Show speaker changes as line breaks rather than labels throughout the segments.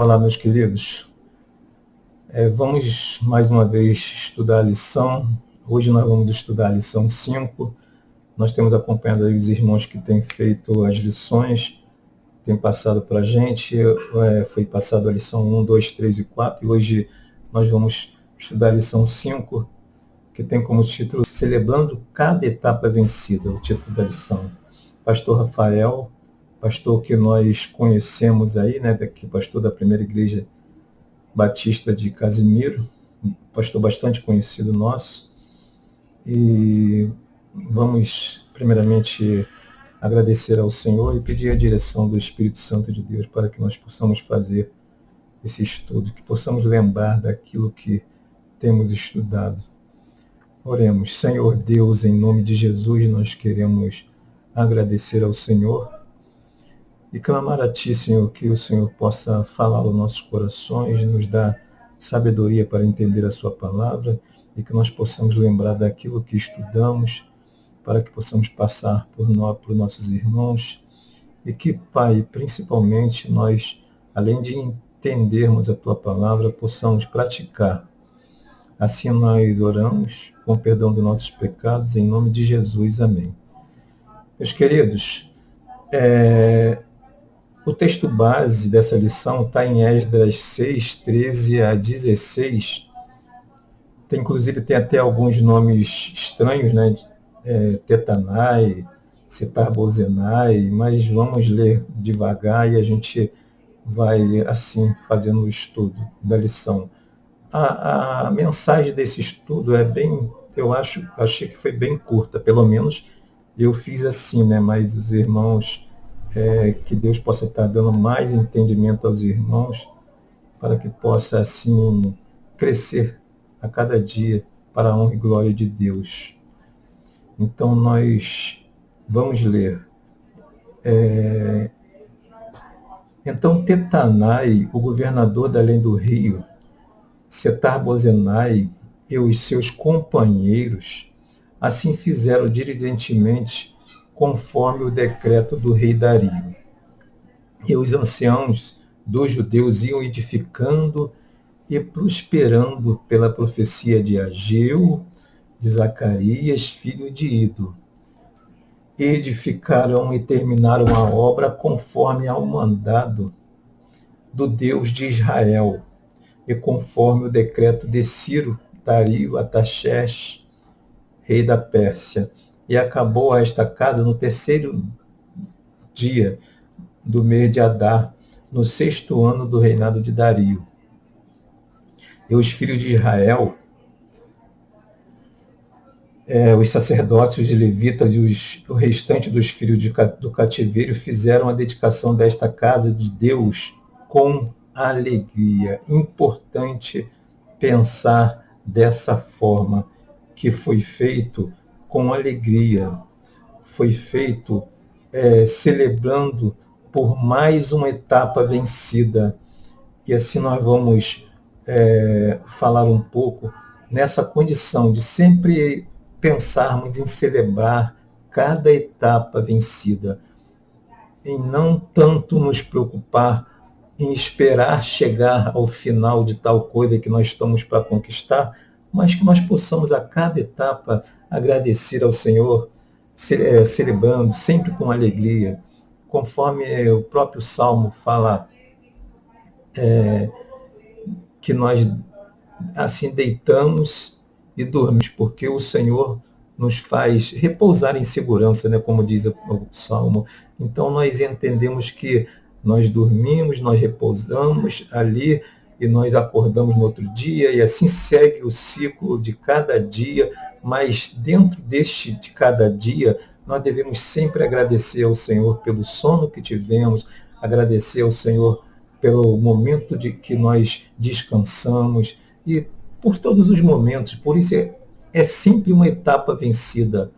Olá, meus queridos. Vamos mais uma vez estudar a lição. Hoje nós vamos estudar a lição 5. Nós temos acompanhado aí os irmãos que têm feito as lições, têm passado para a gente. Foi passado a lição 1, 2, 3 e 4, e hoje nós vamos estudar a lição 5, que tem como título Celebrando cada etapa vencida, o título da lição. Pastor Rafael, pastor que nós conhecemos aí, né, pastor da primeira igreja Batista de Casimiro, pastor bastante conhecido nosso, e vamos primeiramente agradecer ao Senhor e pedir a direção do Espírito Santo de Deus para que nós possamos fazer esse estudo, que possamos lembrar daquilo que temos estudado. Oremos. Senhor Deus, em nome de Jesus, nós queremos agradecer ao Senhor e clamar a Ti, Senhor, que o Senhor possa falar aos nossos corações, nos dar sabedoria para entender a Sua palavra e que nós possamos lembrar daquilo que estudamos, para que possamos passar por nossos irmãos e que, Pai, principalmente nós, além de entendermos a Tua palavra, possamos praticar. Assim nós oramos, com o perdão dos nossos pecados, em nome de Jesus. Amém. Meus queridos, o texto base dessa lição está em Esdras 6, 13 a 16. Inclusive tem até alguns nomes estranhos, né? Tetanai, Setar-Bozenai, mas vamos ler devagar e a gente vai assim fazendo o estudo da lição. A mensagem desse estudo achei que foi bem curta, pelo menos eu fiz assim, né? Mas os irmãos, que Deus possa estar dando mais entendimento aos irmãos, para que possa assim crescer a cada dia para a honra e glória de Deus. Então nós vamos ler. Então Tetanai, o governador da além do rio, Setar-Bozenai e os seus companheiros assim fizeram diligentemente conforme o decreto do rei Dario. E os anciãos dos judeus iam edificando e prosperando pela profecia de Ageu, de Zacarias, filho de Ido. Edificaram e terminaram a obra conforme ao mandado do Deus de Israel, e conforme o decreto de Ciro, Dario, Artaxerxes, rei da Pérsia. E acabou esta casa no 3º dia do mês de Adar, no 6º ano do reinado de Dario. E os filhos de Israel, os sacerdotes, os levitas e o restante dos filhos do cativeiro fizeram a dedicação desta casa de Deus com alegria. Importante pensar dessa forma, que foi feito com alegria, foi feito celebrando por mais uma etapa vencida. E assim nós vamos falar um pouco nessa condição de sempre pensarmos em celebrar cada etapa vencida, em não tanto nos preocupar em esperar chegar ao final de tal coisa que nós estamos para conquistar, mas que nós possamos a cada etapa agradecer ao Senhor, celebrando sempre com alegria, conforme o próprio Salmo fala, que nós assim deitamos e dormimos, porque o Senhor nos faz repousar em segurança, né, como diz o Salmo. Então nós entendemos que nós dormimos, nós repousamos ali e nós acordamos no outro dia, e assim segue o ciclo de cada dia, mas dentro de cada dia, nós devemos sempre agradecer ao Senhor pelo sono que tivemos, agradecer ao Senhor pelo momento de que nós descansamos e por todos os momentos. Por isso é sempre uma etapa vencida.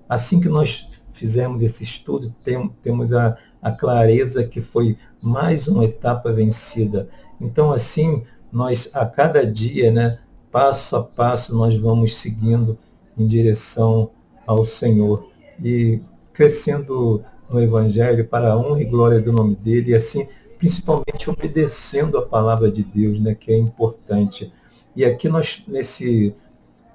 Assim que nós fizermos esse estudo, temos a clareza que foi mais uma etapa vencida. Então, assim, nós, a cada dia, né, passo a passo, nós vamos seguindo em direção ao Senhor e crescendo no Evangelho para a honra e glória do nome dele, e assim principalmente obedecendo a palavra de Deus, né, que é importante. E aqui nós,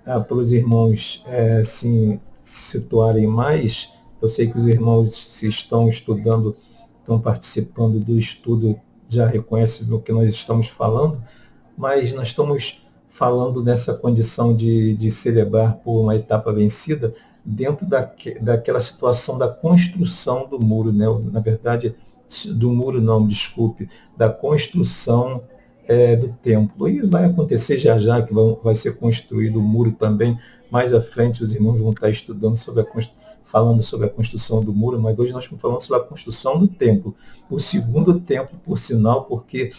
para os irmãos assim, se situarem mais, eu sei que os irmãos se estão estudando, estão participando do estudo, já reconhecem do que nós estamos falando, mas nós estamos falando nessa condição de celebrar por uma etapa vencida dentro daquela situação da construção do muro, né? Na verdade, do muro não, desculpe, da construção do templo. E vai acontecer já já que vai ser construído o muro também. Mais à frente os irmãos vão estar estudando falando sobre a construção do muro, mas hoje nós estamos falando sobre a construção do templo. O segundo templo, por sinal, porque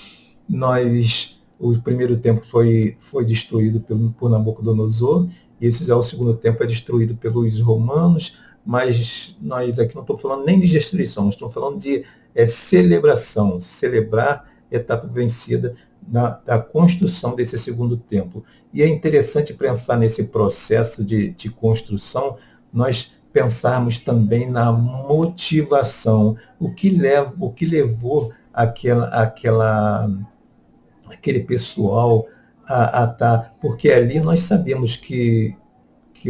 o primeiro templo foi destruído por Nabucodonosor, e esse já o segundo templo é destruído pelos romanos, mas nós aqui não estamos falando nem de destruição, nós estamos falando de celebração, celebrar a etapa vencida da construção desse segundo templo. E é interessante pensar nesse processo de construção, nós pensarmos também na motivação, o que levou aquele pessoal a estar, porque ali nós sabemos que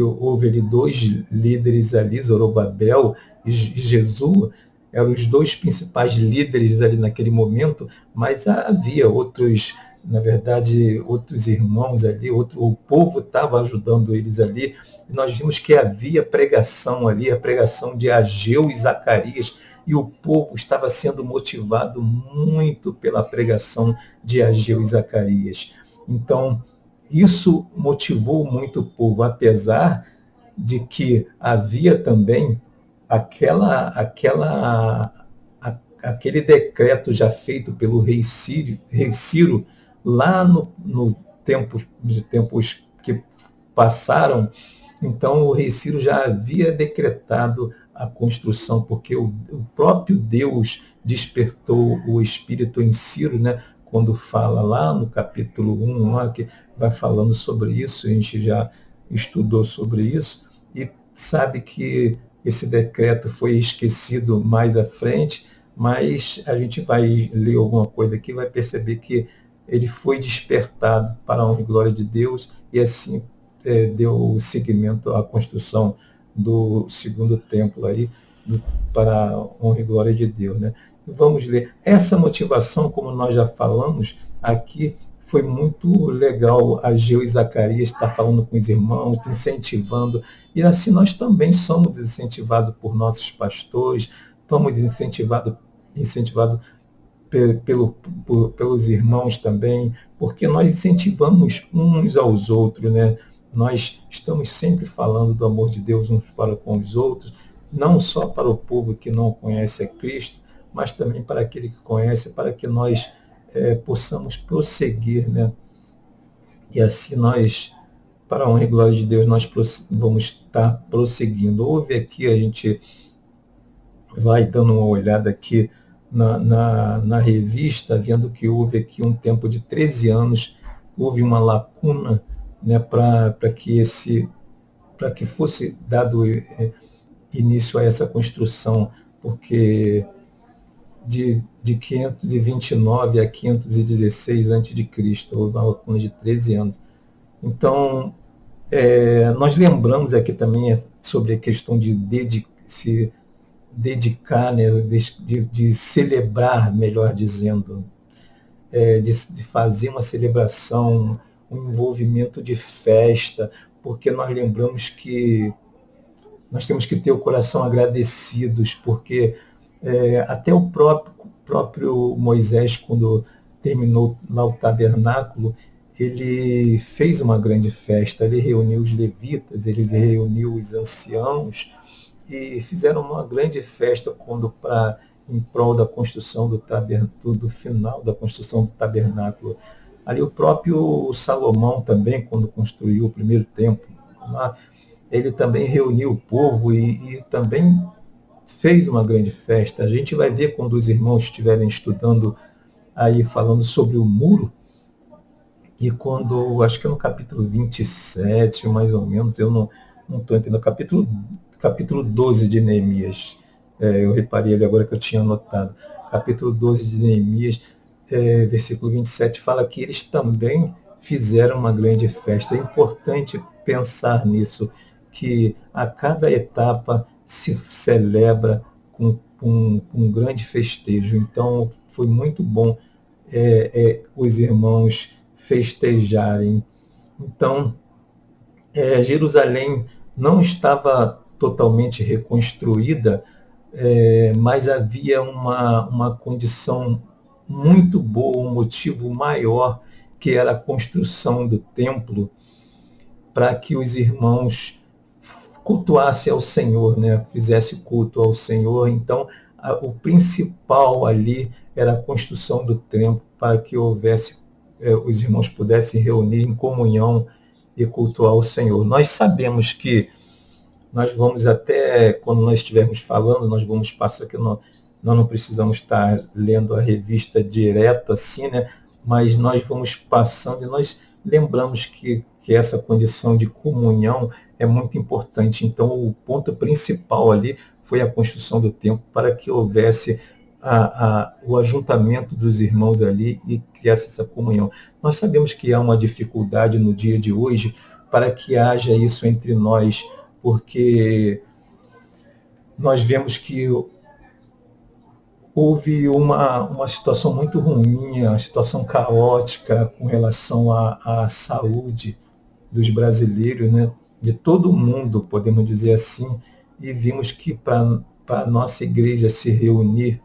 houve ali dois líderes ali, Zorobabel e Jesua, eram os dois principais líderes ali naquele momento, mas havia outros, na verdade, outros irmãos ali, o povo estava ajudando eles ali, e nós vimos que havia pregação ali, a pregação de Ageu e Zacarias, e o povo estava sendo motivado muito pela pregação de Ageu e Zacarias. Então, isso motivou muito o povo, apesar de que havia também aquele decreto já feito pelo rei Ciro lá no tempos que passaram. Então, o rei Ciro já havia decretado a construção, porque o próprio Deus despertou o espírito em Ciro, né? Quando fala lá no capítulo 1, lá, que vai falando sobre isso, a gente já estudou sobre isso, e sabe que esse decreto foi esquecido mais à frente, mas a gente vai ler alguma coisa aqui e vai perceber que ele foi despertado para a honra e glória de Deus, e assim deu seguimento à construção do segundo templo aí, para a honra e glória de Deus, né? Vamos ler. Essa motivação, como nós já falamos aqui, foi muito legal. Ageu e Zacarias estar falando com os irmãos, incentivando, e assim nós também somos incentivados por nossos pastores, somos incentivados pelos irmãos também, porque nós incentivamos uns aos outros, né? Nós estamos sempre falando do amor de Deus uns para com os outros, não só para o povo que não conhece a Cristo, mas também para aquele que conhece, para que nós possamos prosseguir, né? E assim nós, para a honra e glória de Deus, nós vamos estar prosseguindo. Houve aqui, a gente vai dando uma olhada aqui na revista, vendo que houve aqui um tempo de 13 anos, houve uma lacuna, né, para que fosse dado início a essa construção, porque de 529 a 516 a.C., houve uma lacuna de 13 anos. Então, nós lembramos aqui também sobre a questão de se dedicar, né, de celebrar, melhor dizendo, de fazer uma celebração, um envolvimento de festa, porque nós lembramos que nós temos que ter o coração agradecidos, porque até o próprio Moisés, quando terminou lá o tabernáculo, ele fez uma grande festa, ele reuniu os levitas, ele reuniu os anciãos, e fizeram uma grande festa em prol da construção do final da construção do tabernáculo. Ali o próprio Salomão também, quando construiu o primeiro templo, lá, ele também reuniu o povo e também fez uma grande festa. A gente vai ver quando os irmãos estiverem estudando aí, falando sobre o muro, e quando, acho que é no capítulo 27, mais ou menos, eu não estou entendendo, capítulo 12 de Neemias, eu reparei ali agora que eu tinha anotado. capítulo 12 de Neemias, versículo 27, fala que eles também fizeram uma grande festa. É importante pensar nisso, que a cada etapa se celebra com um grande festejo. Então, foi muito bom os irmãos festejarem. Então, Jerusalém não estava totalmente reconstruída, mas havia uma condição muito boa, um motivo maior, que era a construção do templo, para que os irmãos cultuassem ao Senhor, né? Fizesse culto ao Senhor. Então, o principal ali era a construção do templo, para que houvesse, os irmãos pudessem reunir em comunhão e cultuar o Senhor. Nós sabemos que nós vamos até, quando nós estivermos falando, nós vamos passar que nós não precisamos estar lendo a revista direto assim, né? Mas nós vamos passando e nós lembramos que essa condição de comunhão é muito importante. Então, o ponto principal ali foi a construção do templo, para que houvesse o ajuntamento dos irmãos ali e criasse essa comunhão. Nós sabemos que há uma dificuldade no dia de hoje para que haja isso entre nós, porque nós vemos que houve uma situação muito ruim, uma situação caótica com relação à saúde dos brasileiros, né? De todo mundo, podemos dizer assim, e vimos que para a nossa igreja se reunir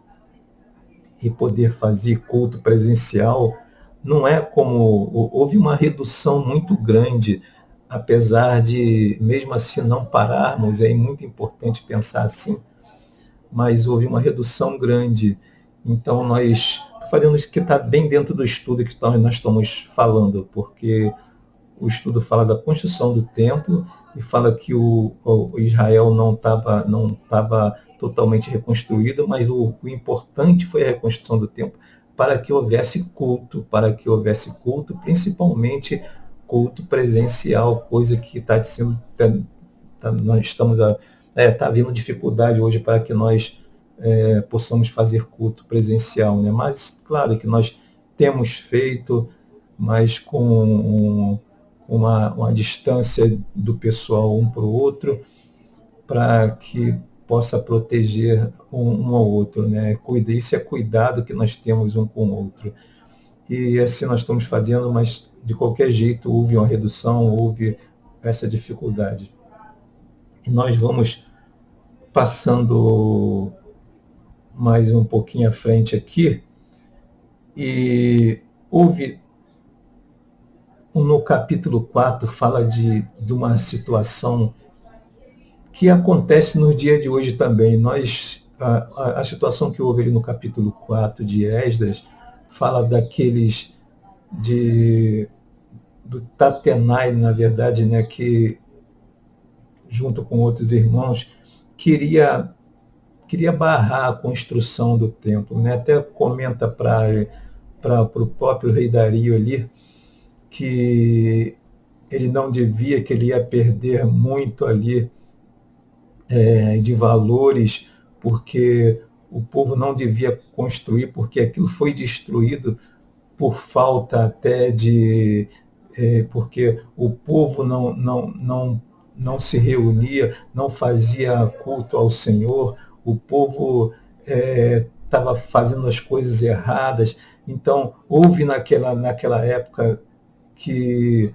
e poder fazer culto presencial, não é como... Houve uma redução muito grande, apesar de, mesmo assim, não pararmos, é muito importante pensar assim, mas houve uma redução grande. Então, nós fazendo isso que está bem dentro do estudo que nós estamos falando, porque o estudo fala da construção do templo e fala que o Israel não estava totalmente reconstruído, mas o importante foi a reconstrução do templo para que houvesse culto, principalmente culto presencial, coisa que está sendo... nós estamos está havendo dificuldade hoje para que nós possamos fazer culto presencial, né? Mas claro que nós temos feito, mas com uma distância do pessoal um para o outro, para que possa proteger um ao outro, né? Isso é cuidado que nós temos um com o outro. E assim nós estamos fazendo, mas de qualquer jeito houve uma redução, houve essa dificuldade. E nós vamos passando mais um pouquinho à frente aqui, e houve, no capítulo 4, fala de uma situação que acontece no dia de hoje também. A situação que houve ali no capítulo 4 de Esdras, fala daqueles do Tatenai, na verdade, né, que junto com outros irmãos queria barrar a construção do templo, né? Até comenta para o próprio rei Dario ali que ele não devia, que ele ia perder muito ali de valores, porque o povo não devia construir, porque aquilo foi destruído por falta até de... porque o povo não se reunia, não fazia culto ao Senhor, o povo estava fazendo as coisas erradas. Então, houve naquela época que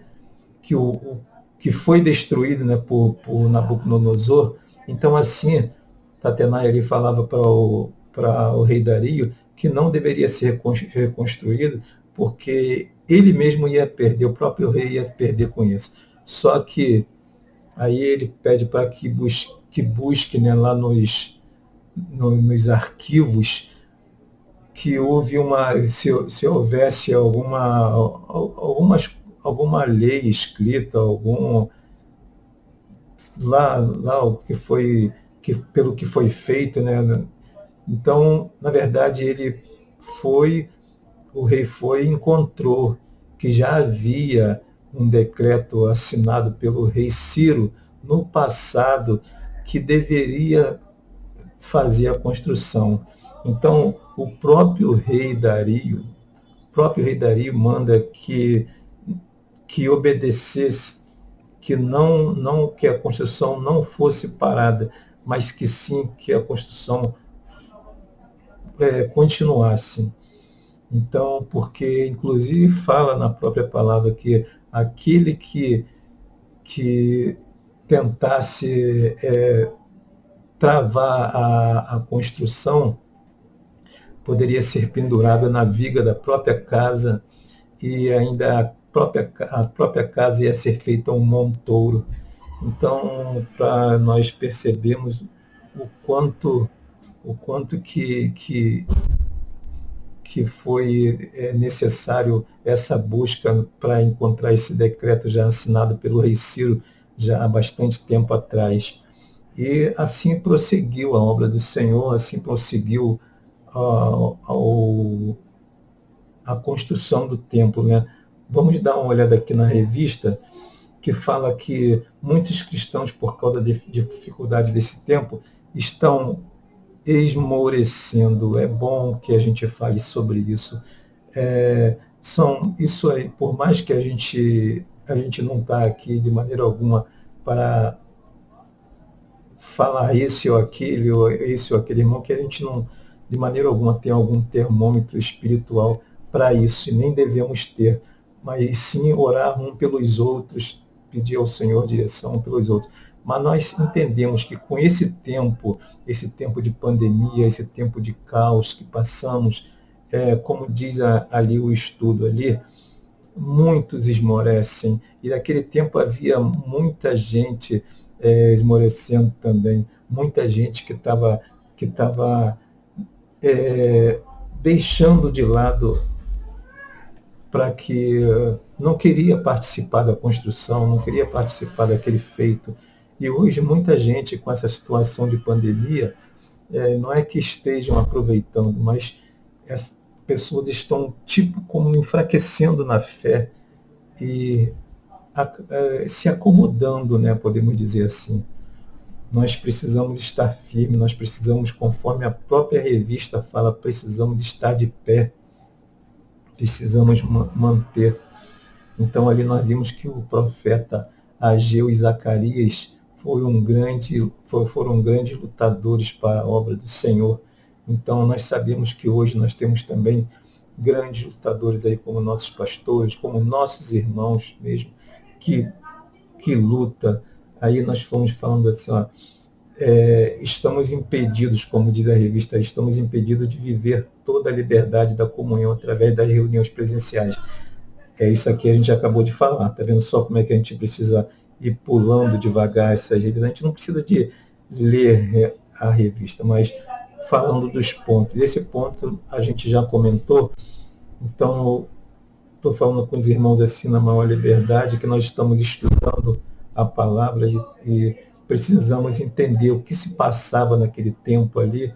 foi destruído, né, por Nabucodonosor. Então, assim, Tatenai ali falava para o rei Dario que não deveria ser reconstruído, porque ele mesmo ia perder, o próprio rei ia perder com isso. Só que aí ele pede para que busque, né, lá nos arquivos, que houve se houvesse alguma lei escrita, lá o que foi, pelo que foi feito, né? Então, na verdade, o rei foi e encontrou que já havia um decreto assinado pelo rei Ciro no passado, que deveria fazer a construção. Então, o próprio rei Dario manda que obedecesse, que não que a construção não fosse parada, mas que sim que a construção continuasse. Então, porque inclusive fala na própria palavra que aquele que tentasse travar a construção poderia ser pendurado na viga da própria casa, e ainda a própria casa ia ser feita um montouro. Então, para nós percebermos o quanto que foi necessário essa busca para encontrar esse decreto já assinado pelo rei Ciro já há bastante tempo atrás. E assim prosseguiu a obra do Senhor, assim prosseguiu a construção do templo, né? Vamos dar uma olhada aqui na revista, que fala que muitos cristãos, por causa da dificuldade desse tempo, estão esmorecendo. É bom que a gente fale sobre isso. Isso aí, por mais que a gente não está aqui de maneira alguma para falar esse ou aquele irmão, que a gente não, de maneira alguma, tem algum termômetro espiritual para isso, e nem devemos ter, mas sim orar um pelos outros, pedir ao Senhor direção um pelos outros. Mas nós entendemos que com esse tempo de pandemia, esse tempo de caos que passamos, como diz ali o estudo ali, muitos esmorecem, e naquele tempo havia muita gente esmorecendo também, muita gente que tava, deixando de lado, para que não queria participar da construção, não queria participar daquele feito. E hoje muita gente com essa situação de pandemia, não é que estejam aproveitando, mas as pessoas estão tipo como enfraquecendo na fé e se acomodando, né, podemos dizer assim. Nós precisamos estar firmes, nós precisamos, conforme a própria revista fala, precisamos estar de pé, precisamos manter. Então ali nós vimos que o profeta Ageu e Zacarias foram grandes lutadores para a obra do Senhor. Então nós sabemos que hoje nós temos também grandes lutadores aí, como nossos pastores, como nossos irmãos mesmo, que luta. Aí nós fomos falando assim, estamos impedidos, como diz a revista, estamos impedidos de viver toda a liberdade da comunhão através das reuniões presenciais. Isso aqui a gente acabou de falar, tá vendo só como é que a gente precisa ir pulando devagar essas revistas? A gente não precisa de ler a revista, mas falando dos pontos. Esse ponto a gente já comentou, então estou falando com os irmãos assim na maior liberdade, que nós estamos estudando a palavra e precisamos entender o que se passava naquele tempo ali.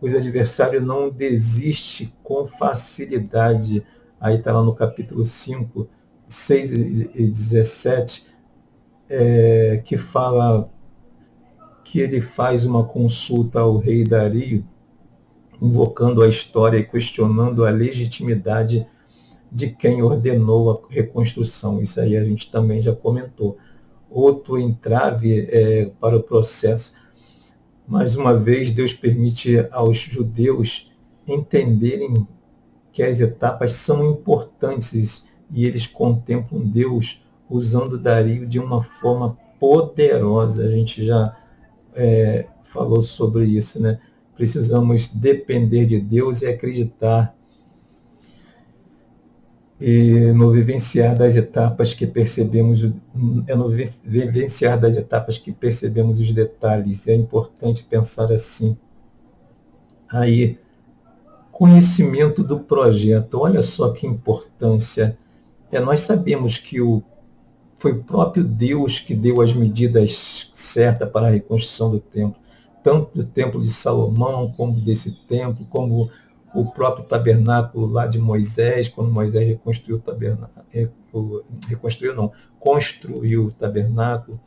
Os adversários não desistem com facilidade. Aí está lá no capítulo 5, 6 e 17, que fala que ele faz uma consulta ao rei Dario, invocando a história e questionando a legitimidade de quem ordenou a reconstrução. Isso aí a gente também já comentou. Outro entrave para o processo. Mais uma vez, Deus permite aos judeus entenderem que as etapas são importantes e eles contemplam Deus usando Dario de uma forma poderosa. A gente já falou sobre isso, né? Precisamos depender de Deus e acreditar no vivenciar das etapas que percebemos, os detalhes. É importante pensar assim. Aí, conhecimento do projeto. Olha só que importância. Nós sabemos que foi o próprio Deus que deu as medidas certas para a reconstrução do templo, tanto do templo de Salomão, como desse templo, como o próprio tabernáculo lá de Moisés, quando Moisés reconstruiu o tabernáculo, construiu o tabernáculo.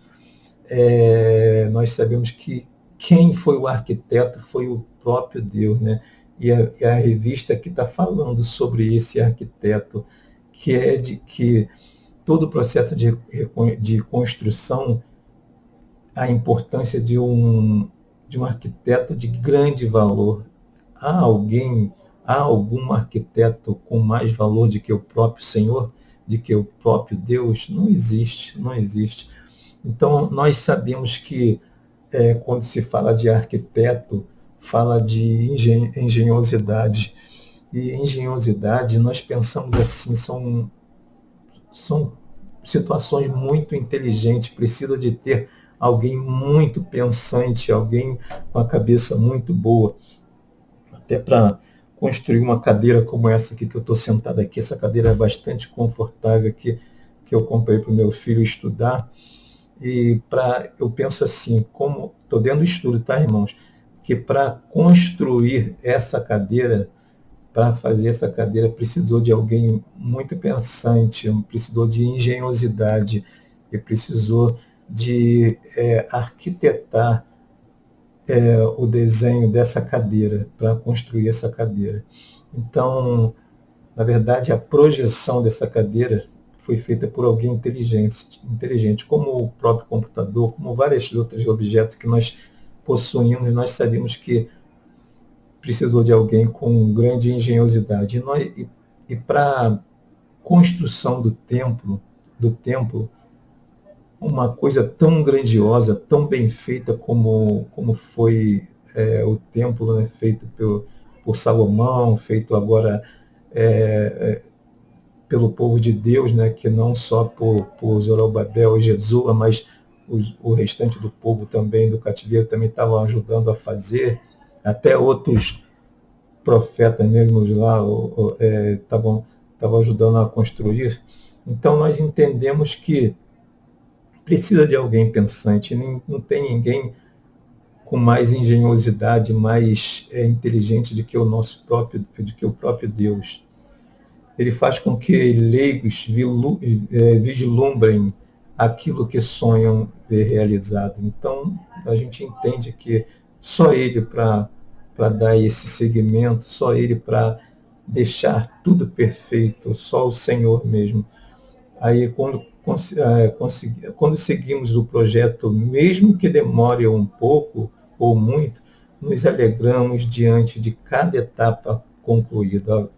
Nós sabemos que quem foi o arquiteto foi o próprio Deus, né? e a revista que está falando sobre esse arquiteto, que é de que todo o processo de construção, a importância de um arquiteto de grande valor. Há alguém, há algum arquiteto com mais valor do que o próprio Senhor, de que o próprio Deus? Não existe, não existe. Então, nós sabemos que quando se fala de arquiteto, fala de engenhosidade. E engenhosidade, nós pensamos assim, são situações muito inteligentes, precisa de ter alguém muito pensante, alguém com a cabeça muito boa, até para construir uma cadeira como essa aqui que eu estou sentado aqui. Essa cadeira é bastante confortável aqui, que eu comprei para o meu filho estudar. E eu penso assim, como estou dentro do estudo, tá, irmãos? Que para construir essa cadeira, para fazer essa cadeira, precisou de alguém muito pensante, precisou de engenhosidade, e precisou de arquitetar o desenho dessa cadeira, para construir essa cadeira. Então, na verdade, a projeção dessa cadeira foi feita por alguém inteligente, como o próprio computador, como vários outros objetos que nós possuímos, e nós sabemos que precisou de alguém com grande engenhosidade. E para a construção do templo, uma coisa tão grandiosa, tão bem feita como foi o templo, né, feito por Salomão, feito agora pelo povo de Deus, né, que não só por Zorobabel e Jesua, mas o restante do povo também do cativeiro também estavam ajudando a fazer, até outros profetas mesmo lá estavam ajudando a construir. Então nós entendemos que precisa de alguém pensante, não tem ninguém com mais engenhosidade, mais inteligente do que o próprio Deus. Ele faz com que leigos vislumbrem aquilo que sonham ver realizado. Então, a gente entende que só Ele para dar esse segmento, só Ele para deixar tudo perfeito, só o Senhor mesmo. Aí, quando seguimos o projeto, mesmo que demore um pouco ou muito, nos alegramos diante de cada etapa concluída.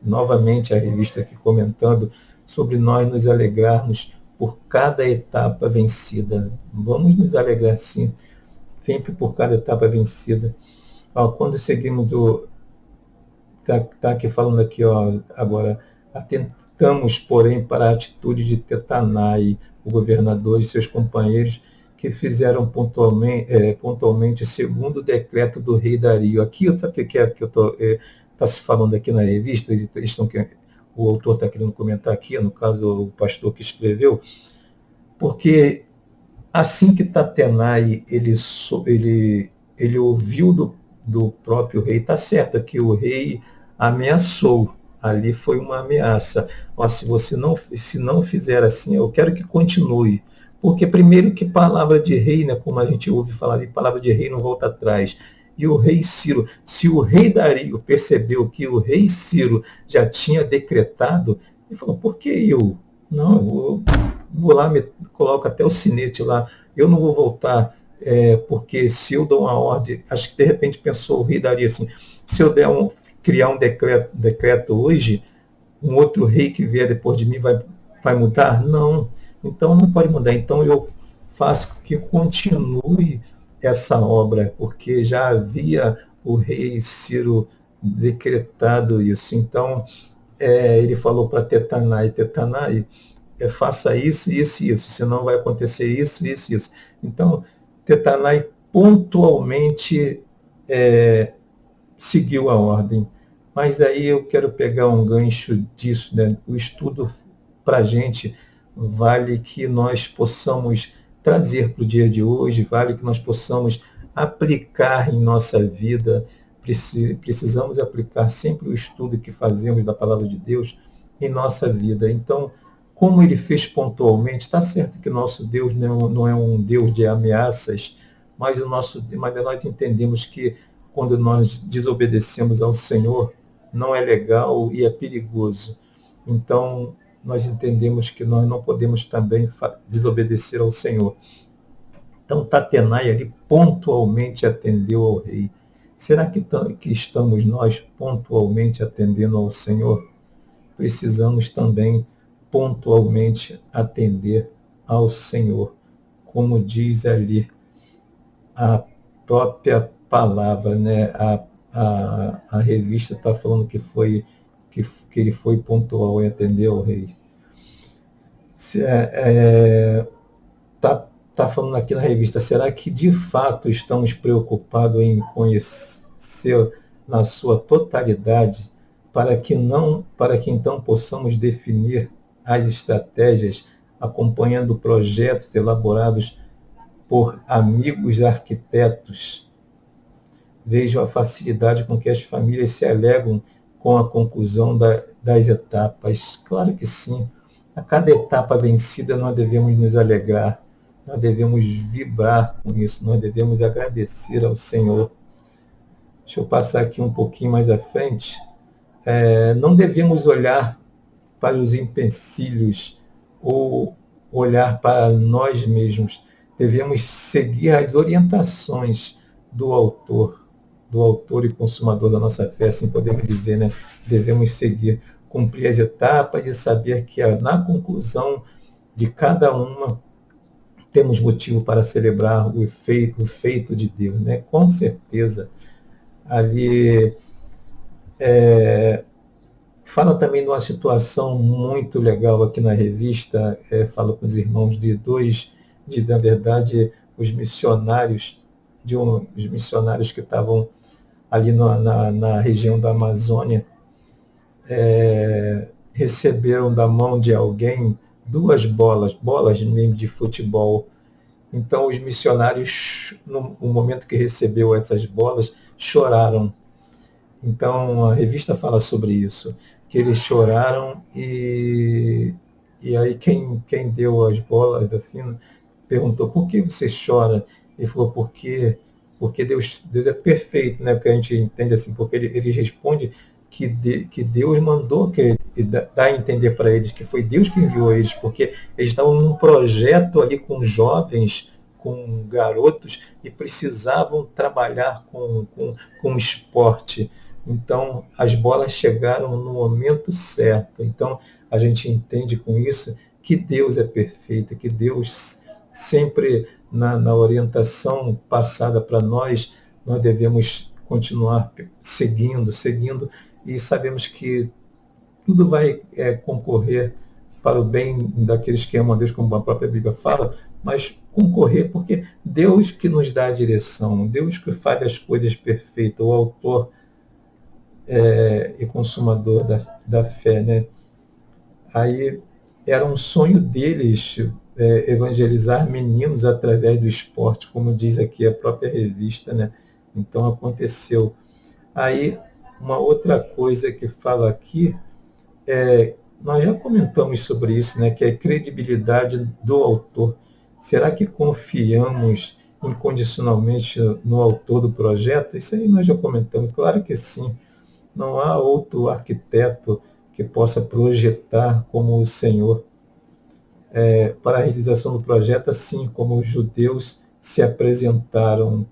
Novamente a revista aqui comentando sobre nós nos alegrarmos por cada etapa vencida. Vamos nos alegrar sim, sempre por cada etapa vencida. Quando seguimos tá aqui falando aqui, agora, atentamos, porém, para a atitude de Tetanai, o governador e seus companheiros, que fizeram pontualmente segundo o decreto do rei Dario. Aqui, sabe o que eu estou... está se falando aqui na revista, o autor está querendo comentar aqui, no caso o pastor que escreveu, porque assim que Tatenai ele ouviu do próprio rei, está certo que o rei ameaçou, ali foi uma ameaça. Se não fizer assim, eu quero que continue. Porque primeiro que palavra de rei, né, como a gente ouve falar de palavra de rei não volta atrás. E o rei Ciro, se o rei Dario percebeu que o rei Ciro já tinha decretado, ele falou, por que eu? Não, eu vou lá, coloco até o sinete lá, eu não vou voltar, porque se eu dou uma ordem, acho que de repente pensou o rei Dario assim, se eu criar um decreto hoje, um outro rei que vier depois de mim vai mudar? Não, então não pode mudar, então eu faço que continue essa obra, porque já havia o rei Ciro decretado isso. Então, ele falou para Tetanai, faça isso, isso e isso, senão vai acontecer isso, isso e isso. Então, Tetanai pontualmente seguiu a ordem. Mas aí eu quero pegar um gancho disso, né? O estudo para a gente vale que nós possamos trazer para o dia de hoje, vale que nós possamos aplicar em nossa vida. Precisamos aplicar sempre o estudo que fazemos da palavra de Deus em nossa vida. Então, como ele fez pontualmente, está certo que nosso Deus não é um Deus de ameaças, mas nós entendemos que quando nós desobedecemos ao Senhor, não é legal e é perigoso. Então, nós entendemos que nós não podemos também desobedecer ao Senhor. Então, Tatenai ali pontualmente atendeu ao rei. Será que estamos nós pontualmente atendendo ao Senhor? Precisamos também pontualmente atender ao Senhor, como diz ali a própria palavra, né? A revista está falando que ele foi pontual em atender ao rei. Tá falando aqui na revista, será que de fato estamos preocupados em conhecer na sua totalidade, para que então possamos definir as estratégias acompanhando projetos elaborados por amigos arquitetos? Vejo a facilidade com que as famílias se alegram com a conclusão das etapas. Claro que sim. A cada etapa vencida nós devemos nos alegrar, nós devemos vibrar com isso, nós devemos agradecer ao Senhor. Deixa eu passar aqui um pouquinho mais à frente. Não devemos olhar para os empecilhos ou olhar para nós mesmos. Devemos seguir as orientações do autor e consumador da nossa fé, assim podemos dizer, né? Devemos seguir, cumprir as etapas e saber que na conclusão de cada uma temos motivo para celebrar o feito de Deus, né? Com certeza. Ali fala também de uma situação muito legal aqui na revista, fala com os irmãos na verdade, os missionários que estavam ali na região da Amazônia, receberam da mão de alguém 2 bolas mesmo de futebol. Então, os missionários, no momento que recebeu essas bolas, choraram. Então, a revista fala sobre isso, que eles choraram e aí quem deu as bolas, assim, perguntou, por que você chora? Ele falou, porque Deus é perfeito, né? Porque a gente entende assim, porque ele responde que Deus mandou, dá a entender para eles que foi Deus que enviou eles, porque eles estavam num projeto ali com jovens, com garotos, e precisavam trabalhar com esporte. Então, as bolas chegaram no momento certo. Então, a gente entende com isso que Deus é perfeito, que Deus sempre, na orientação passada para nós devemos continuar seguindo, e sabemos que tudo vai concorrer para o bem daqueles que amam a Deus, como a própria Bíblia fala, mas concorrer porque Deus que nos dá a direção, Deus que faz as coisas perfeitas, o autor e consumador da fé, né? Aí era um sonho deles evangelizar meninos através do esporte, como diz aqui a própria revista, né? Então aconteceu. Aí uma outra coisa que fala aqui, nós já comentamos sobre isso, né? Que é a credibilidade do autor. Será que confiamos incondicionalmente no autor do projeto? Isso aí nós já comentamos, claro que sim. Não há outro arquiteto que possa projetar como o Senhor. Para a realização do projeto, assim como os judeus se apresentaram.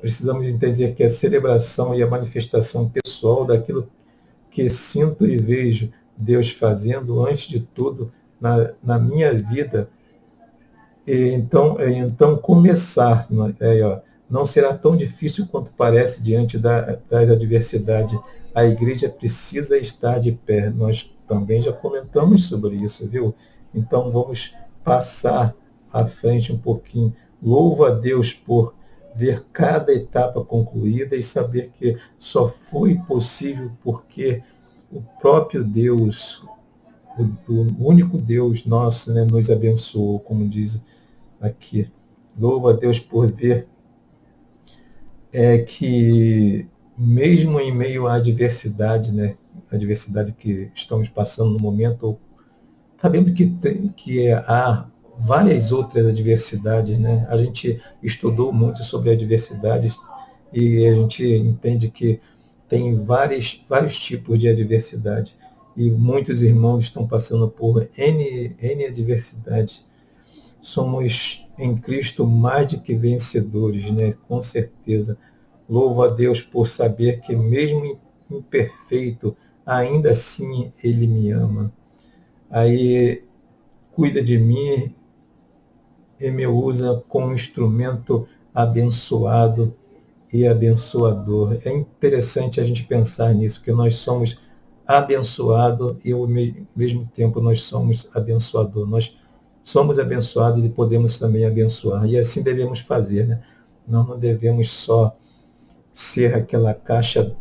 Precisamos entender que a celebração e a manifestação pessoal daquilo que sinto e vejo Deus fazendo, antes de tudo, na minha vida, então começar, não será tão difícil quanto parece diante da adversidade. A igreja precisa estar de pé. Nós também já comentamos sobre isso, viu? Então vamos passar à frente um pouquinho. Louvo a Deus por ver cada etapa concluída e saber que só foi possível porque o próprio Deus, o único Deus nosso, né, nos abençoou, como diz aqui. Louvo a Deus por ver que mesmo em meio à adversidade, né, a adversidade que estamos passando no momento, sabendo que há várias outras adversidades, né? A gente estudou muito sobre adversidades e a gente entende que tem vários tipos de adversidade. E muitos irmãos estão passando por N adversidades. Somos em Cristo mais do que vencedores, né? Com certeza. Louvo a Deus por saber que mesmo imperfeito, ainda assim Ele me ama. Aí cuida de mim e me usa como instrumento abençoado e abençoador. É interessante a gente pensar nisso, que nós somos abençoados e ao mesmo tempo nós somos abençoador. Nós somos abençoados e podemos também abençoar. E assim devemos fazer, né? Nós não devemos só ser aquela caixa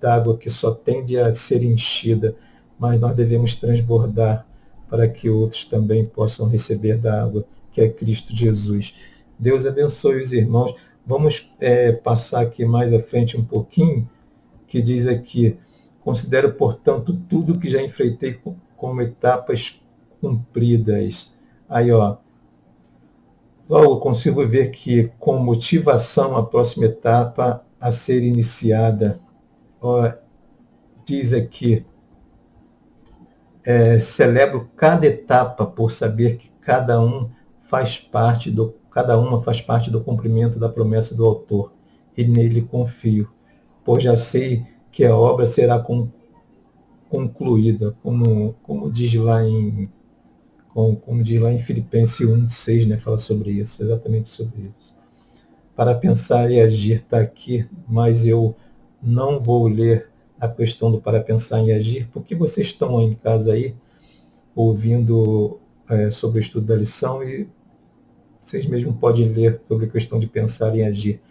d'água que só tende a ser enchida, mas nós devemos transbordar para que outros também possam receber da água, que é Cristo Jesus. Deus abençoe os irmãos. Vamos passar aqui mais à frente um pouquinho, que diz aqui: considero, portanto, tudo que já enfrentei como etapas cumpridas. Aí, ó, logo consigo ver que, com motivação, a próxima etapa a ser iniciada, ó, diz aqui, celebro cada etapa por saber que cada uma faz parte do cumprimento da promessa do autor, e nele confio, pois já sei que a obra será concluída, como diz lá em Filipenses 1:6, né, fala sobre isso, exatamente sobre isso. Para pensar e agir está aqui, mas eu não vou ler a questão do para pensar e agir, porque vocês estão em casa aí, ouvindo sobre o estudo da lição, e vocês mesmos podem ler sobre a questão de pensar e agir.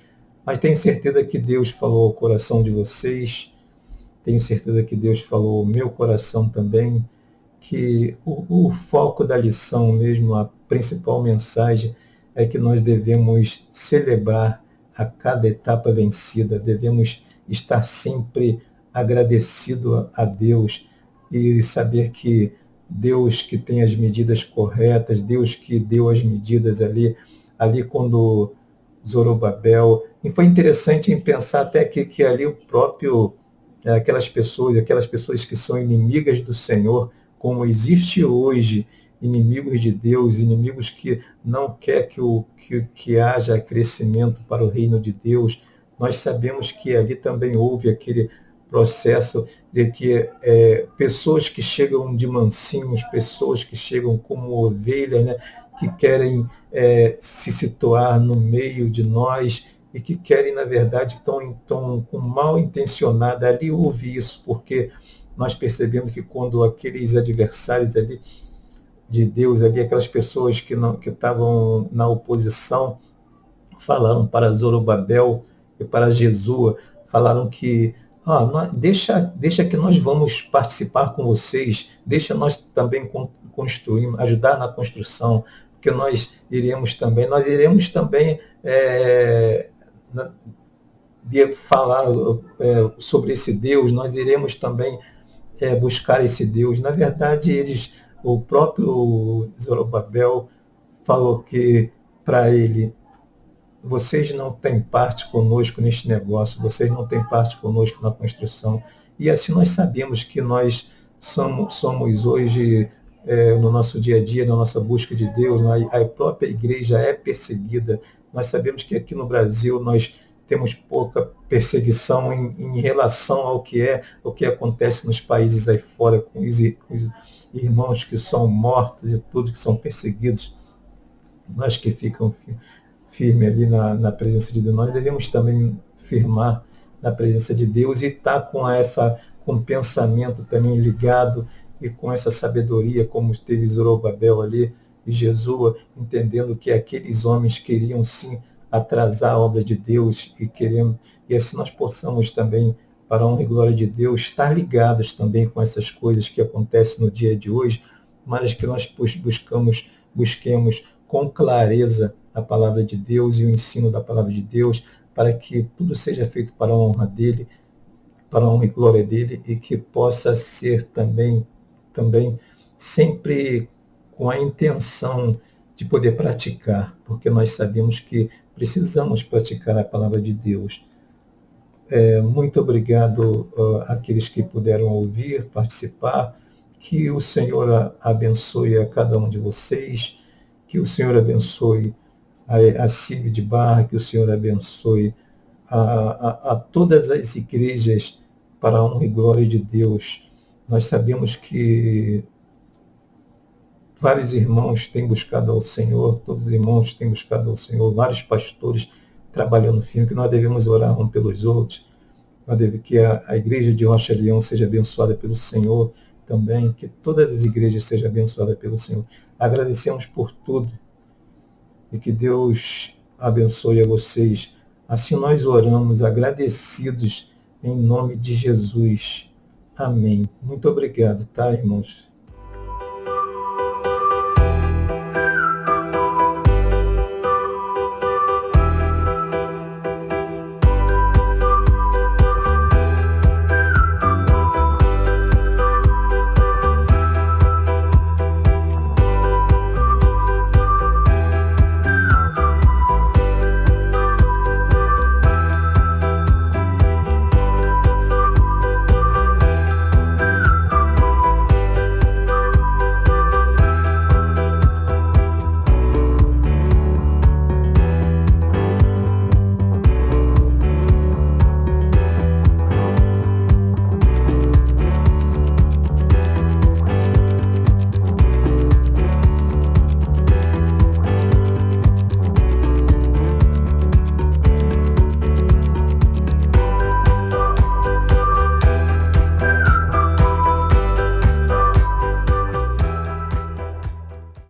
Mas tenho certeza que Deus falou ao coração de vocês, tenho certeza que Deus falou ao meu coração também, que o foco da lição mesmo, a principal mensagem, é que nós devemos celebrar a cada etapa vencida, devemos estar sempre agradecido a Deus e saber que Deus que tem as medidas corretas, Deus que deu as medidas ali quando Zorobabel, e foi interessante em pensar até que ali o próprio, aquelas pessoas que são inimigas do Senhor, como existe hoje inimigos de Deus, inimigos que não quer que haja crescimento para o reino de Deus, nós sabemos que ali também houve aquele processo de que pessoas que chegam de mansinhos, pessoas que chegam como ovelhas, né, que querem se situar no meio de nós e que querem, na verdade, estão com mal intencionada. Ali houve isso, porque nós percebemos que quando aqueles adversários ali de Deus, ali, aquelas pessoas que estavam na oposição, falaram para Zorobabel e para Jesua, falaram que deixa que nós vamos participar com vocês, deixa nós também construir, ajudar na construção, porque nós iremos também falar sobre esse Deus, nós iremos também buscar esse Deus. Na verdade, o próprio Zorobabel falou que para ele: vocês não têm parte conosco neste negócio, vocês não têm parte conosco na construção. E assim nós sabemos que nós somos hoje, no nosso dia a dia, na nossa busca de Deus, a própria igreja é perseguida. Nós sabemos que aqui no Brasil nós temos pouca perseguição em relação ao que acontece nos países aí fora, com os irmãos que são mortos e tudo, que são perseguidos. Nós que ficam firme ali na presença de Deus, nós devemos também firmar na presença de Deus e estar com o pensamento também ligado e com essa sabedoria, como teve Zorobabel ali e Jesua, entendendo que aqueles homens queriam sim atrasar a obra de Deus e assim nós possamos também, para a honra e glória de Deus, estar ligados também com essas coisas que acontecem no dia de hoje, mas que nós busquemos com clareza a palavra de Deus e o ensino da palavra de Deus, para que tudo seja feito para a honra dele, para a honra e glória dele, e que possa ser também sempre com a intenção de poder praticar, porque nós sabemos que precisamos praticar a palavra de Deus. Muito obrigado àqueles que puderam ouvir, participar. Que o Senhor abençoe a cada um de vocês, que o Senhor abençoe a CIB de Barra, que o Senhor abençoe a todas as igrejas para a honra e glória de Deus. Nós sabemos que vários irmãos têm buscado ao Senhor, todos os irmãos têm buscado ao Senhor, vários pastores trabalhando firme, que nós devemos orar uns pelos outros, que a igreja de Rocha Leão seja abençoada pelo Senhor também, que todas as igrejas sejam abençoadas pelo Senhor. Agradecemos por tudo e que Deus abençoe a vocês. Assim nós oramos agradecidos em nome de Jesus. Amém. Muito obrigado, tá, irmãos?